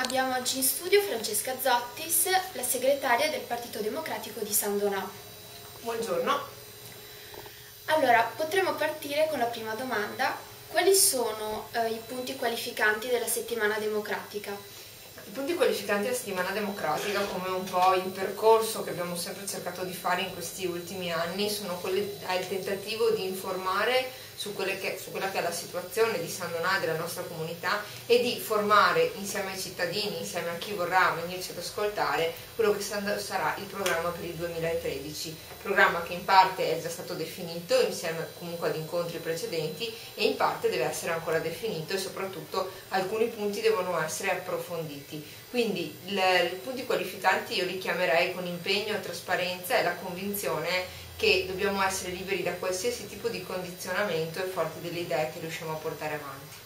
Abbiamo oggi in studio Francesca Zottis, la segretaria del Partito Democratico di San Donà. Buongiorno. Allora, potremmo partire con la prima domanda. Quali sono i punti qualificanti della settimana democratica? I punti qualificanti della settimana democratica, come un po' il percorso che abbiamo sempre cercato di fare in questi ultimi anni, sono quelli il tentativo di informare su quella che è la situazione di San Donà e della nostra comunità e di formare insieme ai cittadini, insieme a chi vorrà venirci ad ascoltare, quello che sarà il programma per il 2013, programma che in parte è già stato definito insieme comunque ad incontri precedenti e in parte deve essere ancora definito e soprattutto alcuni punti devono essere approfonditi. Quindi i punti qualificanti io li chiamerei con impegno, trasparenza e la convinzione che dobbiamo essere liberi da qualsiasi tipo di condizionamento e forti delle idee che riusciamo a portare avanti.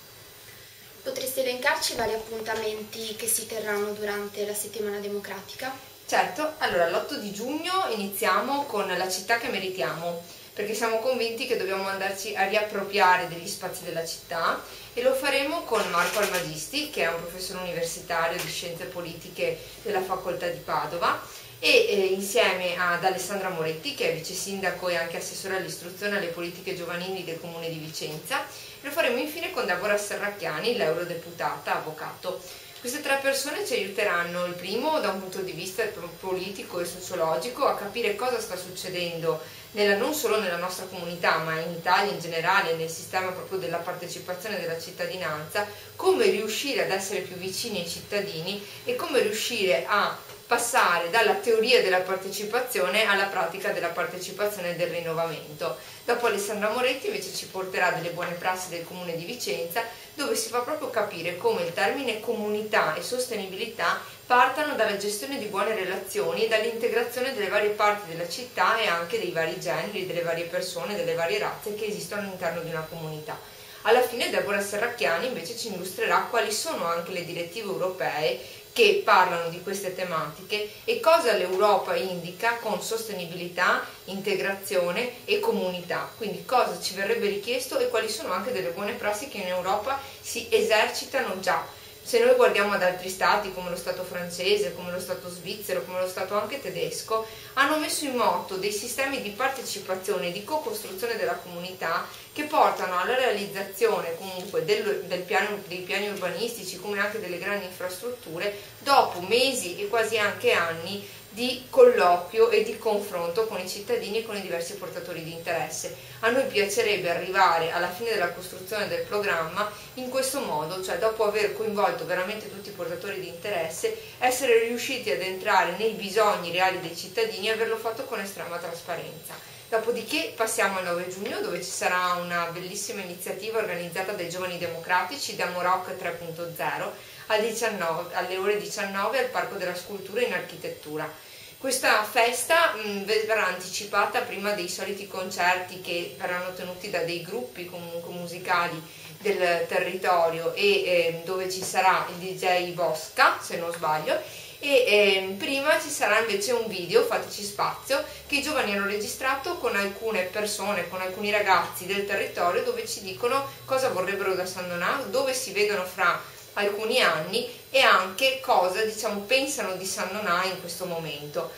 Potreste elencarci vari appuntamenti che si terranno durante la settimana democratica? Certo, allora l'8 di giugno iniziamo con La città che meritiamo, perché siamo convinti che dobbiamo andarci a riappropriare degli spazi della città e lo faremo con Marco Almagisti, che è un professore universitario di scienze politiche della facoltà di Padova, e insieme ad Alessandra Moretti, che è vice sindaco e anche assessore all'istruzione e alle politiche giovanili del comune di Vicenza. Lo faremo infine con Deborah Serracchiani, l'eurodeputata, avvocato. Queste tre persone ci aiuteranno, il primo da un punto di vista politico e sociologico, a capire cosa sta succedendo non solo nella nostra comunità, ma in Italia in generale, nel sistema proprio della partecipazione e della cittadinanza, come riuscire ad essere più vicini ai cittadini e come riuscire a passare dalla teoria della partecipazione alla pratica della partecipazione e del rinnovamento. Dopo Alessandra Moretti invece ci porterà delle buone prassi del comune di Vicenza, dove si fa proprio capire come il termine comunità e sostenibilità partano dalla gestione di buone relazioni e dall'integrazione delle varie parti della città e anche dei vari generi, delle varie persone, delle varie razze che esistono all'interno di una comunità. Alla fine Deborah Serracchiani invece ci illustrerà quali sono anche le direttive europee che parlano di queste tematiche e cosa l'Europa indica con sostenibilità, integrazione e comunità, quindi cosa ci verrebbe richiesto e quali sono anche delle buone prassi che in Europa si esercitano già. Se noi guardiamo ad altri stati come lo Stato francese, come lo Stato svizzero, come lo Stato anche tedesco, hanno messo in moto dei sistemi di partecipazione e di co-costruzione della comunità che portano alla realizzazione comunque dei piani urbanistici come anche delle grandi infrastrutture dopo mesi e quasi anche anni di colloquio e di confronto con i cittadini e con i diversi portatori di interesse. A noi piacerebbe arrivare alla fine della costruzione del programma in questo modo, cioè dopo aver coinvolto veramente tutti i portatori di interesse, essere riusciti ad entrare nei bisogni reali dei cittadini e averlo fatto con estrema trasparenza. Dopodiché passiamo al 9 giugno dove ci sarà una bellissima iniziativa organizzata dai Giovani Democratici da Moroc 3.0 alle ore 19 al Parco della Scultura in Architettura. Questa festa verrà anticipata prima dei soliti concerti che verranno tenuti da dei gruppi comunque musicali del territorio e dove ci sarà il DJ Bosca, se non sbaglio, e prima ci sarà invece un video, fateci spazio, che i giovani hanno registrato con alcune persone, con alcuni ragazzi del territorio dove ci dicono cosa vorrebbero da San Donà, dove si vedono fra alcuni anni e anche cosa pensano di San Donà in questo momento.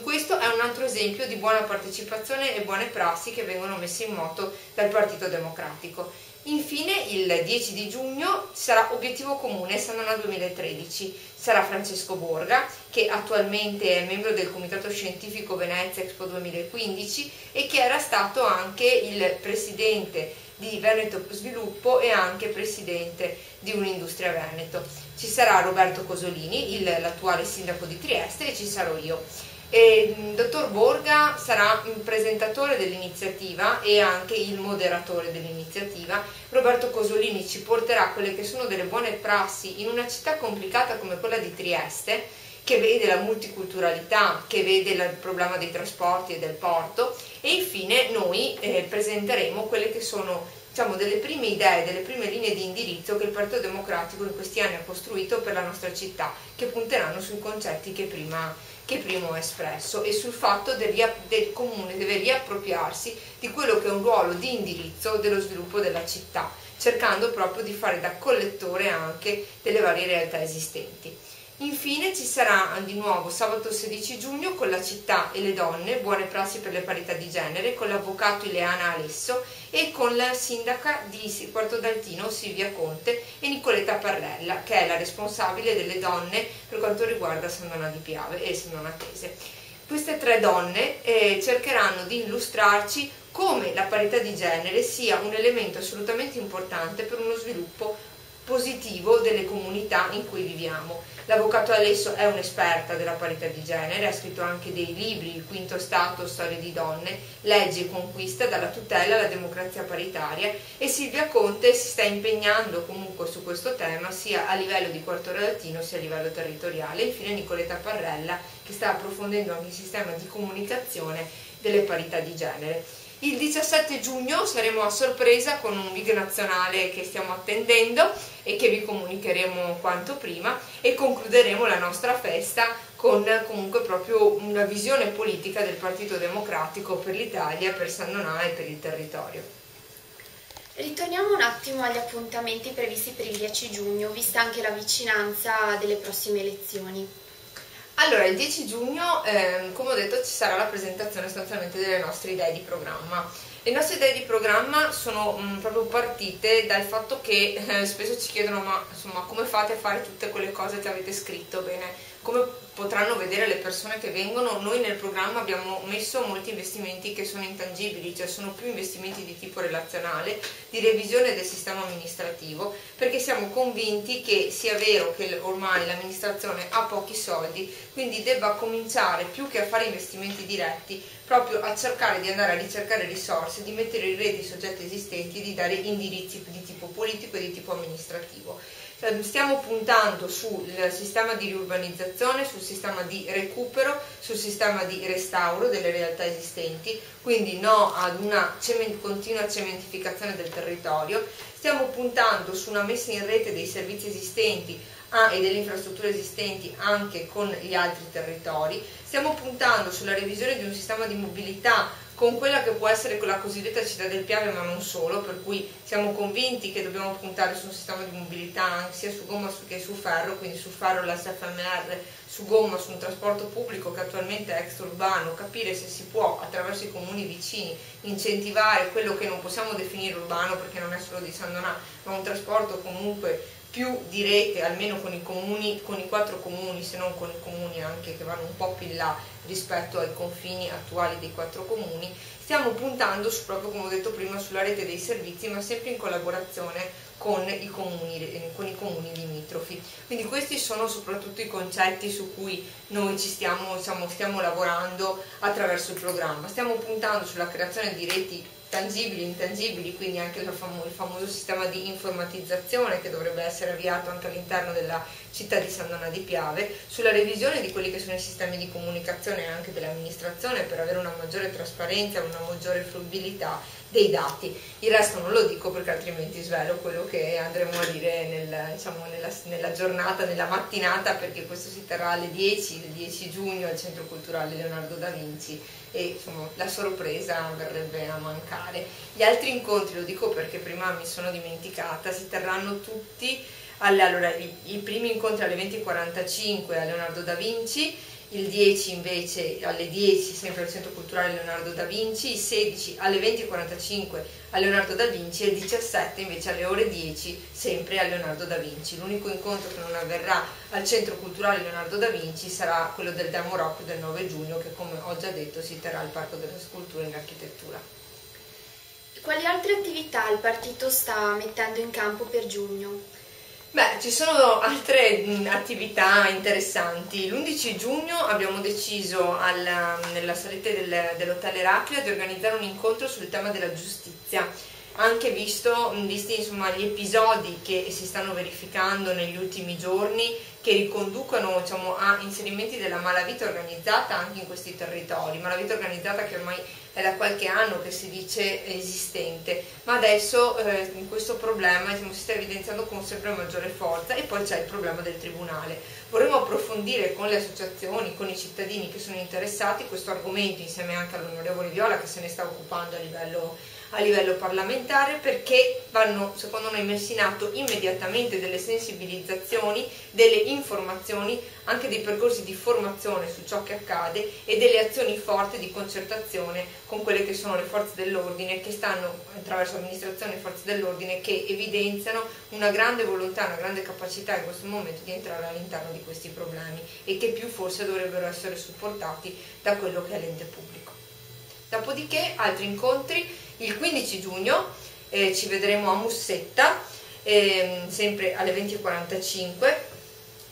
Questo è un altro esempio di buona partecipazione e buone prassi che vengono messe in moto dal Partito Democratico. Infine il 10 di giugno sarà Obiettivo Comune San Donà 2013, sarà Francesco Borga che attualmente è membro del Comitato Scientifico Venezia Expo 2015 e che era stato anche il presidente di Veneto Sviluppo e anche presidente di Un'Industria Veneto. Ci sarà Roberto Cosolini, l'attuale sindaco di Trieste, e ci sarò io. Il dottor Borga sarà il presentatore dell'iniziativa e anche il moderatore dell'iniziativa. Roberto Cosolini ci porterà quelle che sono delle buone prassi in una città complicata come quella di Trieste, che vede la multiculturalità, che vede il problema dei trasporti e del porto, e infine noi presenteremo quelle che sono delle prime idee, delle prime linee di indirizzo che il Partito Democratico in questi anni ha costruito per la nostra città, che punteranno sui concetti che prima ho espresso e sul fatto del comune deve riappropriarsi di quello che è un ruolo di indirizzo dello sviluppo della città, cercando proprio di fare da collettore anche delle varie realtà esistenti. Infine ci sarà di nuovo sabato 16 giugno con la città e le donne, buone prassi per le parità di genere, con l'avvocato Ileana Alesso e con la sindaca di Quarto d'Altino Silvia Conte e Nicoletta Parrella, che è la responsabile delle donne per quanto riguarda San Donà di Piave e San Donatese. Queste tre donne cercheranno di illustrarci come la parità di genere sia un elemento assolutamente importante per uno sviluppo positivo delle comunità in cui viviamo. L'avvocato Alesso è un'esperta della parità di genere, ha scritto anche dei libri, Il quinto stato, Storie di donne, Legge e conquista, dalla tutela alla democrazia paritaria, e Silvia Conte si sta impegnando comunque su questo tema sia a livello di Quarto d'Altino sia a livello territoriale. E infine Nicoletta Parrella, che sta approfondendo anche il sistema di comunicazione delle parità di genere. Il 17 giugno saremo a sorpresa con un big nazionale che stiamo attendendo e che vi comunicheremo quanto prima, e concluderemo la nostra festa con comunque proprio una visione politica del Partito Democratico per l'Italia, per San Donà e per il territorio. Ritorniamo un attimo agli appuntamenti previsti per il 10 giugno, vista anche la vicinanza delle prossime elezioni. Allora, il 10 giugno, come ho detto, ci sarà la presentazione sostanzialmente delle nostre idee di programma. Le nostre idee di programma sono proprio partite dal fatto che spesso ci chiedono ma insomma come fate a fare tutte quelle cose che avete scritto? Bene, come potranno vedere le persone che vengono, noi nel programma abbiamo messo molti investimenti che sono intangibili, cioè sono più investimenti di tipo relazionale, di revisione del sistema amministrativo, perché siamo convinti che sia vero che ormai l'amministrazione ha pochi soldi, quindi debba cominciare più che a fare investimenti diretti proprio a cercare di andare a ricercare risorse, di mettere in rete i soggetti esistenti e di dare indirizzi di tipo politico e di tipo amministrativo. Stiamo puntando sul sistema di riurbanizzazione, sul sistema di recupero, sul sistema di restauro delle realtà esistenti, quindi no ad una continua cementificazione del territorio. Stiamo puntando su una messa in rete dei servizi esistenti e delle infrastrutture esistenti anche con gli altri territori. Stiamo puntando sulla revisione di un sistema di mobilità con quella che può essere la cosiddetta città del Piave, ma non solo, per cui siamo convinti che dobbiamo puntare su un sistema di mobilità sia su gomma che su ferro, quindi su ferro la SFMR, su gomma su un trasporto pubblico che attualmente è extraurbano, capire se si può attraverso i comuni vicini incentivare quello che non possiamo definire urbano perché non è solo di San Donà, ma un trasporto comunque più di rete, almeno con i comuni, con i 4 comuni, se non con i comuni anche che vanno un po' più in là rispetto ai confini attuali dei 4 comuni. Stiamo puntando proprio come ho detto prima sulla rete dei servizi, ma sempre in collaborazione con i comuni limitrofi. Quindi questi sono soprattutto i concetti su cui noi stiamo lavorando attraverso il programma. Stiamo puntando sulla creazione di reti tangibili e intangibili, quindi anche il famoso sistema di informatizzazione che dovrebbe essere avviato anche all'interno della città di San Donà di Piave, sulla revisione di quelli che sono i sistemi di comunicazione anche dell'amministrazione per avere una maggiore trasparenza, una maggiore fruibilità dei dati. Il resto non lo dico perché altrimenti svelo quello che andremo a dire nella giornata, nella mattinata, perché questo si terrà alle 10, il 10 giugno al Centro Culturale Leonardo da Vinci e insomma la sorpresa verrebbe a mancare. Gli altri incontri, lo dico perché prima mi sono dimenticata, si terranno tutti allora, i primi incontri alle 20:45 a Leonardo da Vinci, il 10 invece alle 10 sempre al Centro Culturale Leonardo da Vinci, il 16 alle 20:45 a Leonardo da Vinci e il 17 invece alle ore 10 sempre a Leonardo da Vinci. L'unico incontro che non avverrà al Centro Culturale Leonardo da Vinci sarà quello del Demo Rock del 9 giugno che, come ho già detto, si terrà al Parco della Scultura in Architettura. Quali altre attività il partito sta mettendo in campo per giugno? Beh, ci sono altre attività interessanti. L'11 giugno abbiamo deciso nella salette dell'Hotel Eraclea di organizzare un incontro sul tema della giustizia, anche visti insomma, gli episodi che si stanno verificando negli ultimi giorni che riconducono, diciamo, a inserimenti della malavita organizzata anche in questi territori, malavita organizzata che ormai è da qualche anno che si dice esistente, ma adesso questo problema, diciamo, si sta evidenziando con sempre maggiore forza. E poi c'è il problema del tribunale. Vorremmo approfondire con le associazioni, con i cittadini che sono interessati questo argomento, insieme anche all'onorevole Viola che se ne sta occupando a livello parlamentare, perché vanno secondo noi messi in atto immediatamente delle sensibilizzazioni, delle informazioni, anche dei percorsi di formazione su ciò che accade e delle azioni forti di concertazione con quelle che sono le forze dell'ordine, che stanno attraverso amministrazione e forze dell'ordine, che evidenziano una grande volontà, una grande capacità in questo momento di entrare all'interno di questi problemi e che più forse dovrebbero essere supportati da quello che è l'ente pubblico. Dopodiché altri incontri: il 15 giugno ci vedremo a Mussetta, sempre alle 20:45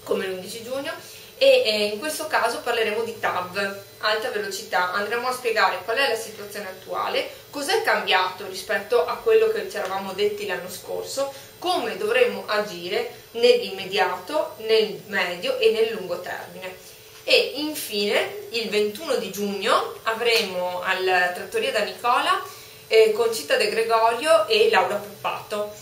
come l'11 giugno, e in questo caso parleremo di TAV, alta velocità. Andremo a spiegare qual è la situazione attuale, cos'è cambiato rispetto a quello che ci eravamo detti l'anno scorso, come dovremmo agire nell'immediato, nel medio e nel lungo termine. E infine il 21 di giugno avremo alla Trattoria da Nicola Concita De Gregorio e Laura Puppato,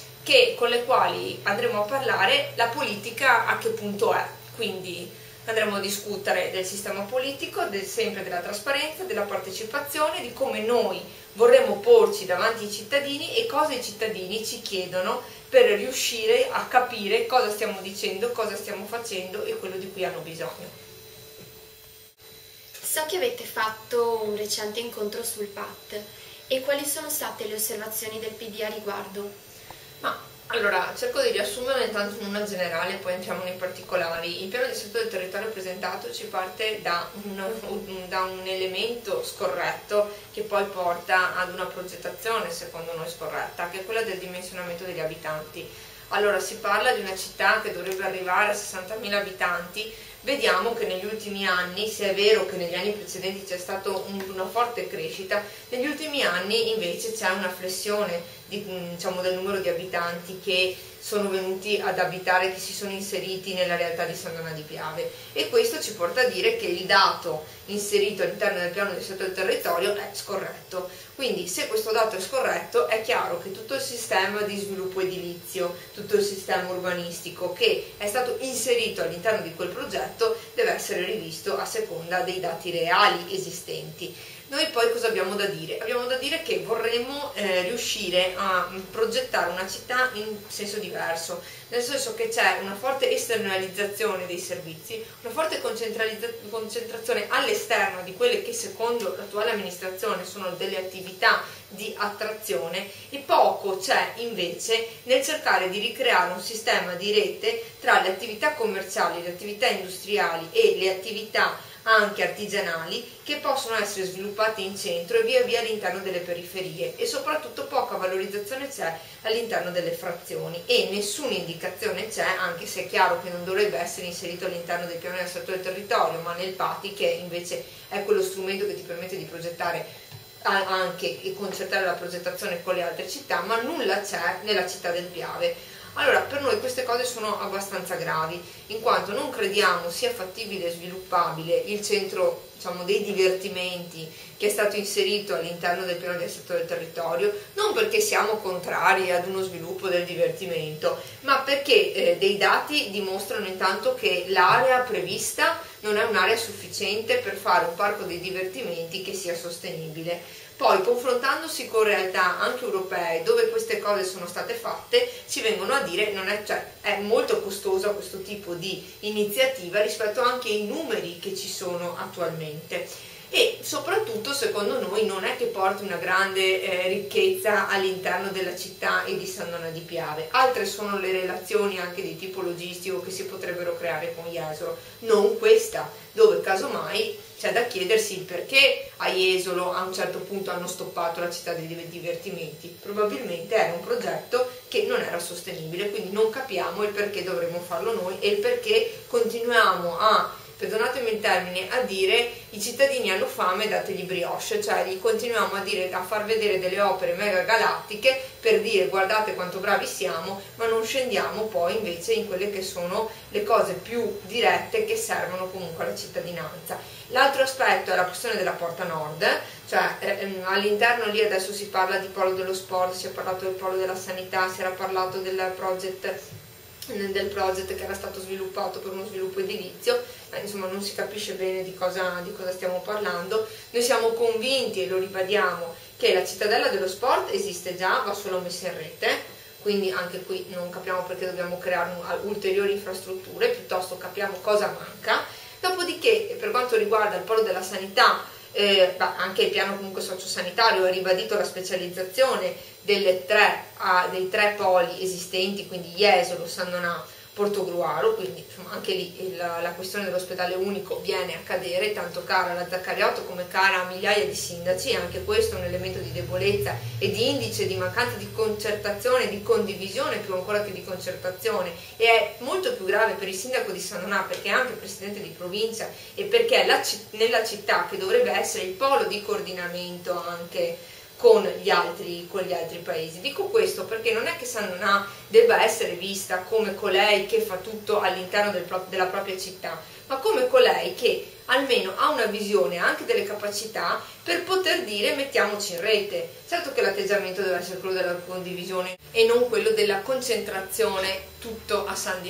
con le quali andremo a parlare la politica a che punto è. Quindi andremo a discutere del sistema politico, sempre della trasparenza, della partecipazione, di come noi vorremmo porci davanti ai cittadini e cosa i cittadini ci chiedono per riuscire a capire cosa stiamo dicendo, cosa stiamo facendo e quello di cui hanno bisogno. So che avete fatto un recente incontro sul PAT, e quali sono state le osservazioni del PD a riguardo? Allora, cerco di riassumere intanto in una generale, poi entriamo nei particolari. Il piano di assetto del territorio presentato ci parte da un elemento scorretto che poi porta ad una progettazione secondo noi scorretta, che è quella del dimensionamento degli abitanti. Allora, si parla di una città che dovrebbe arrivare a 60.000 abitanti. Vediamo che negli ultimi anni, se è vero che negli anni precedenti c'è stata una forte crescita, negli ultimi anni invece c'è una flessione diciamo, del numero di abitanti che sono venuti ad abitare, che si sono inseriti nella realtà di Sandona di Piave, e questo ci porta a dire che il dato inserito all'interno del piano di assetto del territorio è scorretto. Quindi se questo dato è scorretto è chiaro che tutto il sistema di sviluppo edilizio, tutto il sistema urbanistico che è stato inserito all'interno di quel progetto deve essere rivisto a seconda dei dati reali esistenti. Noi poi cosa abbiamo da dire? Abbiamo da dire che vorremmo riuscire a progettare una città in senso diverso, nel senso che c'è una forte esternalizzazione dei servizi, una forte concentrazione all'esterno di quelle che secondo l'attuale amministrazione sono delle attività di attrazione, e poco c'è invece nel cercare di ricreare un sistema di rete tra le attività commerciali, le attività industriali e le attività anche artigianali che possono essere sviluppate in centro e via via all'interno delle periferie, e soprattutto poca valorizzazione c'è all'interno delle frazioni e nessuna indicazione c'è, anche se è chiaro che non dovrebbe essere inserito all'interno del piano di assetto del territorio, ma nel PATI, che invece è quello strumento che ti permette di progettare anche e concertare la progettazione con le altre città, ma nulla c'è nella città del Piave. Allora, per noi queste cose sono abbastanza gravi, in quanto non crediamo sia fattibile e sviluppabile il centro, diciamo, dei divertimenti che è stato inserito all'interno del piano di assetto del territorio, non perché siamo contrari ad uno sviluppo del divertimento, ma perché dei dati dimostrano intanto che l'area prevista non è un'area sufficiente per fare un parco dei divertimenti che sia sostenibile. Poi, confrontandosi con realtà anche europee dove queste cose sono state fatte, ci vengono a dire che è molto costoso questo tipo di iniziativa rispetto anche ai numeri che ci sono attualmente. E soprattutto, secondo noi, non è che porti una grande ricchezza all'interno della città e di Sandona di Piave. Altre sono le relazioni anche di tipo logistico che si potrebbero creare con Jesolo, non questa, dove casomai c'è da chiedersi il perché a Jesolo a un certo punto hanno stoppato la città dei divertimenti. Probabilmente era un progetto che non era sostenibile, quindi non capiamo il perché dovremmo farlo noi e il perché continuiamo a perdonatemi il termine, a dire i cittadini hanno fame, dategli brioche, cioè gli continuiamo a far vedere delle opere mega galattiche per dire guardate quanto bravi siamo, ma non scendiamo poi invece in quelle che sono le cose più dirette che servono comunque alla cittadinanza. L'altro aspetto è la questione della Porta Nord, cioè all'interno lì adesso si parla di polo dello sport, si è parlato del polo della sanità, si era parlato del project che era stato sviluppato per uno sviluppo edilizio, insomma non si capisce bene di cosa stiamo parlando. Noi siamo convinti, e lo ribadiamo, che la cittadella dello sport esiste già, va solo messa in rete, quindi anche qui non capiamo perché dobbiamo creare ulteriori infrastrutture, piuttosto capiamo cosa manca. Dopodiché, per quanto riguarda il polo della sanità, anche il piano comunque sociosanitario ha ribadito la specializzazione dei tre poli esistenti, quindi Jesolo, San Donà, Portogruaro, quindi insomma, anche lì la questione dell'ospedale unico viene a cadere, tanto cara alla Zaccariotto come cara a migliaia di sindaci, e anche questo è un elemento di debolezza e di indice di mancanza di concertazione, di condivisione più ancora che di concertazione, e è molto più grave per il sindaco di San Donà perché è anche presidente di provincia e perché nella città che dovrebbe essere il polo di coordinamento anche con gli altri paesi. Dico questo perché non è che San Donà debba essere vista come colei che fa tutto all'interno della propria città, ma come colei che almeno ha una visione anche delle capacità per poter dire mettiamoci in rete. Certo che l'atteggiamento deve essere quello della condivisione e non quello della concentrazione tutto a San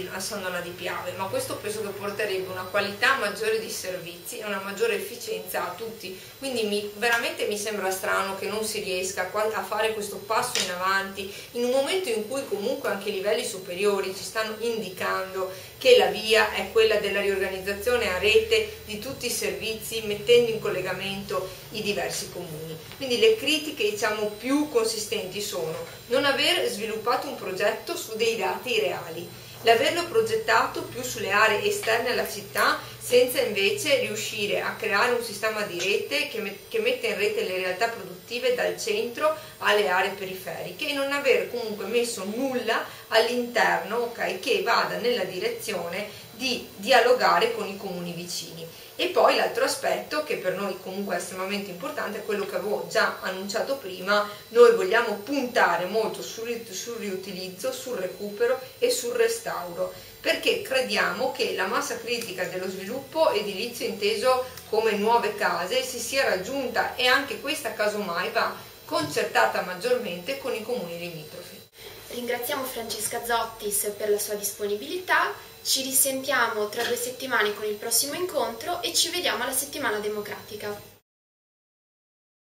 Donà di Piave, ma questo penso che porterebbe una qualità maggiore di servizi e una maggiore efficienza a tutti, quindi veramente mi sembra strano che non si riesca a fare questo passo in avanti in un momento in cui comunque anche i livelli superiori ci stanno indicando che la via è quella della riorganizzazione a rete di tutti i servizi, mettendo in collegamento i diversi comuni. Quindi le critiche diciamo più consistenti sono non aver sviluppato un progetto su dei dati reali, l'averlo progettato più sulle aree esterne alla città senza invece riuscire a creare un sistema di rete che metta in rete le realtà produttive dal centro alle aree periferiche, e non aver comunque messo nulla all'interno, okay, che vada nella direzione di dialogare con i comuni vicini. E poi l'altro aspetto che per noi comunque è estremamente importante è quello che avevo già annunciato prima: noi vogliamo puntare molto sul riutilizzo, sul recupero e sul restauro, perché crediamo che la massa critica dello sviluppo edilizio inteso come nuove case si sia raggiunta, e anche questa casomai va concertata maggiormente con i comuni limitrofi. Ringraziamo Francesca Zottis per la sua disponibilità, ci risentiamo tra 2 settimane con il prossimo incontro e ci vediamo alla settimana democratica.